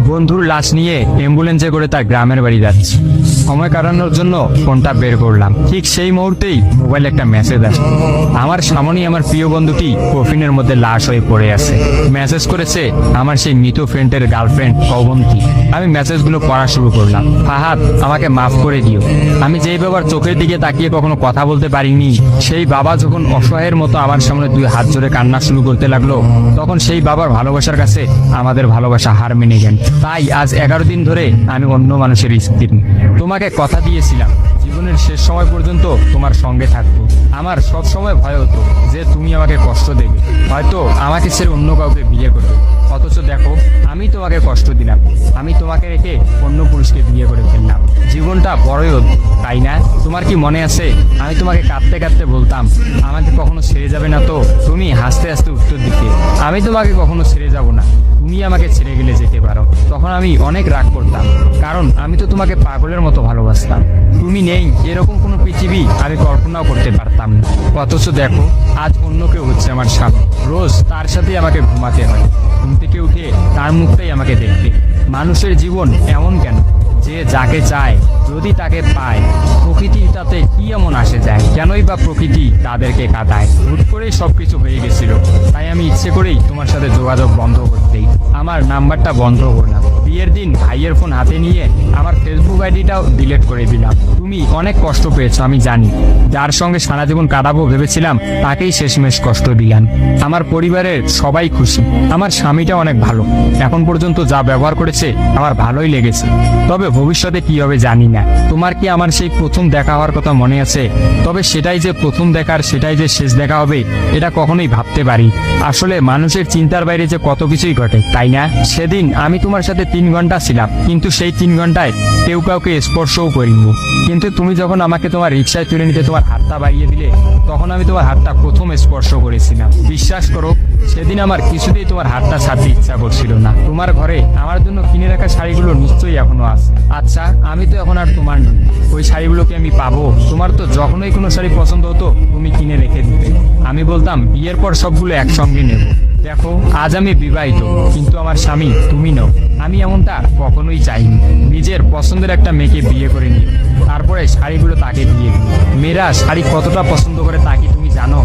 বন্ধুর লাশ নিয়ে অ্যাম্বুলেন্সে করে তার গ্রামের বাড়ি যাচ্ছে। সময় কাটানোর জন্য ফোনটা বের করলাম, ঠিক সেই মুহূর্তেই মোবাইলে একটা মেসেজ আসে। আমার সামনেই আমার প্রিয় বন্ধুটি কফিনের মধ্যে লাশ হয়ে পড়ে আছে। মেসেজ করেছে আমার সেই মৃত ফ্রেন্ডের গার্লফ্রেন্ড অবন্তী। আমি মেসেজগুলো পড়া শুরু করলাম। ফাহাদ, আমাকে মাফ করে দিও। আমি যেই বাবার চোখের দিকে তাকিয়ে কখনো কথা বলতে পারিনি, সেই বাবা যখন অসহায়ের মতো আমার সামনে দুই হাত জোড়ে কান্না শুরু করতে লাগলো, তখন সেই বাবার ভালোবাসার কাছে আমাদের ভালোবাসা হার মেনে গেল। তাই আজ 11 দিন ধরে আমি অন্য মানুষের স্ত্রী। তোমাকে কথা দিয়েছিলাম জীবনের শেষ সময় পর্যন্ত তোমার সঙ্গে থাকবো। আমার সব সময় ভয় হতো যে তুমি আমাকে কষ্ট দেবে, হয়তো আমাকে ছেড়ে অন্য কাউকে বিয়ে করবে। অথচ দেখো, আমি তোমাকে কষ্ট দিলাম, আমি তোমাকে রেখে অন্য পুরুষকে বিয়ে করে ফেললাম। জীবনটা বড়ই অদ্ভুত, তাই না? তোমার কি মনে আছে আমি তোমাকে কাঁদতে কাঁদতে বলতাম আমাকে কখনো ছেড়ে যাবে না? তো তুমি হাসতে হাসতে উত্তর দিতে আমি তোমাকে কখনো ছেড়ে যাব না, তুমি আমাকে ছেড়ে গেলে যেতে পারো। তখন আমি অনেক রাগ করতাম, কারণ আমি তো তোমাকে পাগলের মতো ভালোবাসতাম। তুমি নেই এরকম কোনো পৃথিবী আমি কল্পনাও করতে পারতাম না। অথচ দেখো, আজ অন্য কেউ হচ্ছে আমার স্বামী। রোজ তার সাথেই আমাকে ঘুমাতে হয়, ঘুম থেকে উঠে তার মুখটাই আমাকে দেখতে। মানুষের জীবন এমন কেন যে যাকে চায় যদি তাকে পায়? প্রকৃতির তাতে কি এমন আসে যায়? কেনই বা প্রকৃতি তাদেরকে কাঁদায়? হুট করেই সবকিছু হয়ে গেছিল, তাই আমি ইচ্ছে করেই তোমার সাথে যোগাযোগ বন্ধ করতেই আমার নাম্বারটা বন্ধ করলাম। বিয়ের দিন ভাইয়ের ফোন হাতে নিয়ে আমার ফেসবুক আইডিটাও ডিলিট করে দিলাম। তুমি অনেক কষ্ট পেয়েছো আমি জানি, যার সঙ্গে সারা জীবন কাটাবো ভেবেছিলাম তাকেই শেষমেশ কষ্ট দিলাম। আমার পরিবারের সবাই খুশি, আমার স্বামীটা অনেক ভালো, এখন পর্যন্ত যা ব্যবহার করেছে আমার ভালোই লেগেছে। তবে ভবিষ্যতে কি হবে জানি না। তোমার কি আমার সেই প্রথম দেখা হওয়ার কথা মনে আছে? তবে সেটাই যে প্রথম দেখার, সেটাই যে শেষ দেখা হবে, এটা কখনোই ভাবতে পারি। আসলে মানুষের চিন্তার বাইরে যে কত কিছুই ঘটে, তাই না? সেদিন আমি তোমার সাথে 3 ঘন্টা ছিলাম, কিন্তু সেই 3 ঘন্টায় কেউ কাউকে স্পর্শও করিনি। কিন্তু তুমি যখন আমাকে তোমার রিক্সায় তুলে নিতে তোমার হাতটা বাড়িয়ে দিলে, তখন আমি তোমার হাতটা প্রথম স্পর্শ করেছিলাম। বিশ্বাস করো, সেদিন আমার কিছুতেই তোমার হাতটা ছাড়তে ইচ্ছা করছিল না। তোমার ঘরে আমার জন্য কিনে রাখা শাড়িগুলো নিশ্চয়ই এখনো আছে। আচ্ছা, আমি তো এখন আর তোমার নই, ওই শাড়িগুলোকে আমি পাবো? তোমার তো যখনই কোনো শাড়ি পছন্দ হতো তুমি কিনে রেখে দিতে, আমি বলতাম বিয়ের পর সবগুলো একসঙ্গে নেব। দেখো, আজ আমি বিবাহিত, কিন্তু আমার স্বামী তুমি নও। আমি এমনটা কখনোই চাইনি। নিজের পছন্দের একটা মেয়েকে বিয়ে করে নিই, তারপরে শাড়িগুলো তাকে দিয়ে দিই। মেয়েরা শাড়ি কতটা পছন্দ করে তা কি তুমি জানো?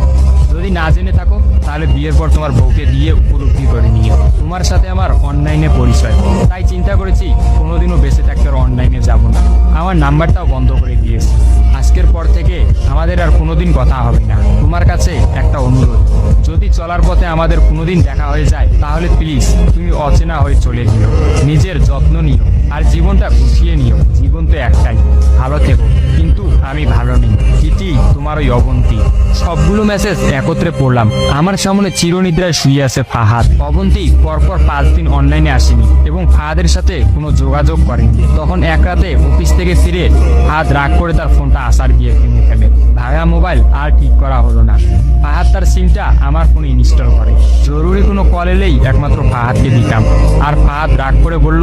যদি না জেনে থাকো তাহলে বিয়ের পর তোমার বউকে দিয়ে উপলব্ধি করে নিও। তোমার সাথে আমার অনলাইনে পরিচয়, তাই চিন্তা করেছি কোনোদিনও বেঁচে থাকতে আর অনলাইনে যাব না। আমার নাম্বারটাও বন্ধ করে দিয়েছি। আজকের পর থেকে আমাদের আর কোনোদিন কথা হবে না। তোমার কাছে একটা অনুরোধ, যদি চলার পথে আমাদের কোনোদিন দেখা হয়ে যায় তাহলে প্লিজ তুমি অচেনা হয়ে চলে যেও। নিজের যত্ন নিও আর জীবনটা গুছিয়ে নিও। জীবন তো একটাই, ভালো থেকো। কিন্তু আমি ভালো নেই, ইতি তোমার ওই অবন্তী। সবগুলো মেসেজ একত্রে পড়লাম। আমার সামনে চিরনিদ্রায় শুয়ে আছে ফাহাদ। অবন্তী পরপর 5 দিন অনলাইনে আসেনি এবং ফাহাদের সাথে কোনো যোগাযোগ করেনি। তখন এক রাতে অফিস থেকে ফিরে ফাহাদ রাগ করে তার ফোনটা আসার গিয়ে কিনে ফেলে। ভাঙা মোবাইল আর ঠিক করা হলো না। ফাহাদ তার সিমটা আমার ফোনে ইনস্টল করে। জরুরি কোনো কল এলেই একমাত্র ফাহাদকে দিতাম। আর ফাহাদ রাগ করে বলল,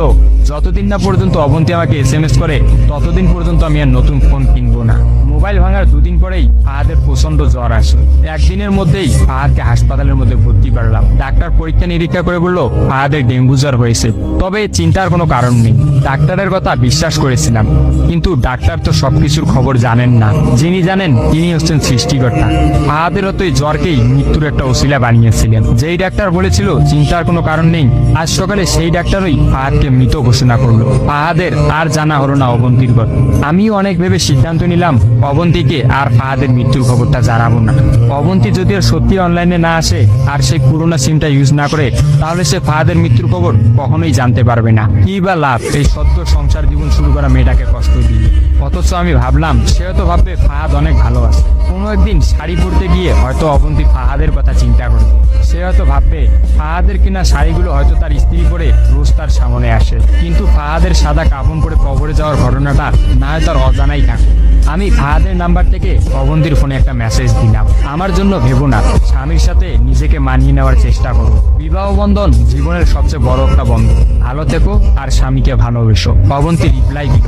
যতদিন না পর্যন্ত অবন্তী আমাকে SMS করে ততদিন পর্যন্ত আমি আর নতুন ফোন কিনবো না। মোবাইল ভাঙার 2 দিন পরেই ফাহাদের প্রচন্ড জ্বর আসে। একদিনের মধ্যেই ফাহাদকে হাসপাতালের মধ্যে ভর্তি করলাম। ডাক্তার পরীক্ষা নিরীক্ষা করে বলল ফাহাদের ডেঙ্গু জ্বর হয়েছে। তবে চিন্তার কোনো কারণ নেই, ডাক্তারের কথা বিশ্বাস করেছিলাম। কিন্তু ডাক্তার তো সবকিছুর খবর জানেন না, যিনি জানেন তিনি হচ্ছেন সৃষ্টিকর্তা। ফাহাদের হয়তো এই জ্বরকেই মৃত্যুর একটা ওসিলা বানিয়েছিলেন। যেই ডাক্তার বলেছিল চিন্তার কোনো কারণ নেই, আজ সকালে সেই ডাক্তারই ফাহাদকে মৃত ঘোষণা করলো। ফাহাদের আর জানা হলো না অবন্তীর কথা। আমিও অনেক ভেবে সিদ্ধান্ত নিলাম অবন্তীকে আর ফাহাদের মৃত্যুর খবরটা জানাবো না। অবন্তী যদি আর সত্যি অনলাইনে না আসে আর সেই পুরোনো সিমটা ইউজ না করে, তাহলে সে ফাহাদের মৃত্যুর খবর কখনোই জানতে পারবে না। কি বা লাভ এই সত্য সংসার জীবন শুরু করা মেয়েটাকে কষ্ট দিয়ে? অথচ আমি ভাবলাম সে হয়তো ভাববে ফাহাদ অনেক ভালো আছে। কোনো একদিন শাড়ি পরতে গিয়ে হয়তো অবন্তী ফাহাদের কথা চিন্তা করবে। সে হয়তো ভাববে ফাহাদের কিনা শাড়িগুলো হয়তো তার স্ত্রী পরে রোজ তার সামনে আসে, কিন্তু ফাহাদের সাদা কাফন পরে কবরে যাওয়ার ঘটনাটা না হয় তার অজানাই থাকে। আমি ফাহাদের নাম্বার থেকে অবন্তীর ফোনে একটা মেসেজ দিলাম, আমার জন্য ভেবো না, স্বামীর সাথে নিজেকে মানিয়ে নেওয়ার চেষ্টা করো। বিবাহ বন্ধন জীবনের সবচেয়ে বড় একটা বন্ধন, ভালো থেকো আর স্বামীকে ভালোবেসো। অবন্তী রিপ্লাই দিল,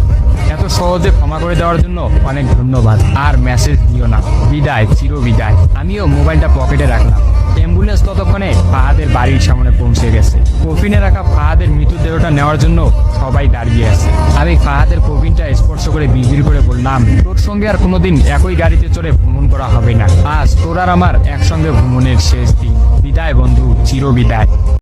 এত সহজে ক্ষমা করে দেওয়ার জন্য অনেক ধন্যবাদ, আর মেসেজ দিও না, বিদায়, চির বিদায়। আমিও মোবাইলটা পকেটে রাখলাম। অ্যাম্বুলেন্স ততক্ষণে ফাহাদের বাড়ির সামনে পৌঁছে গেছে। কফিনে রাখা ফাহাদের মৃতদেহটা নেওয়ার জন্য সবাই দাঁড়িয়ে আছে। আমি ফাহাদের কফিনটা স্পর্শ করে বিড়বিড় করে বললাম, তোর সঙ্গে আর কোনোদিন একই গাড়িতে চড়ে ভ্রমণ করা হবে না। আজ তোর আর আমার একসঙ্গে ভ্রমণের শেষ দিন। বিদায় বন্ধু, চির বিদায়।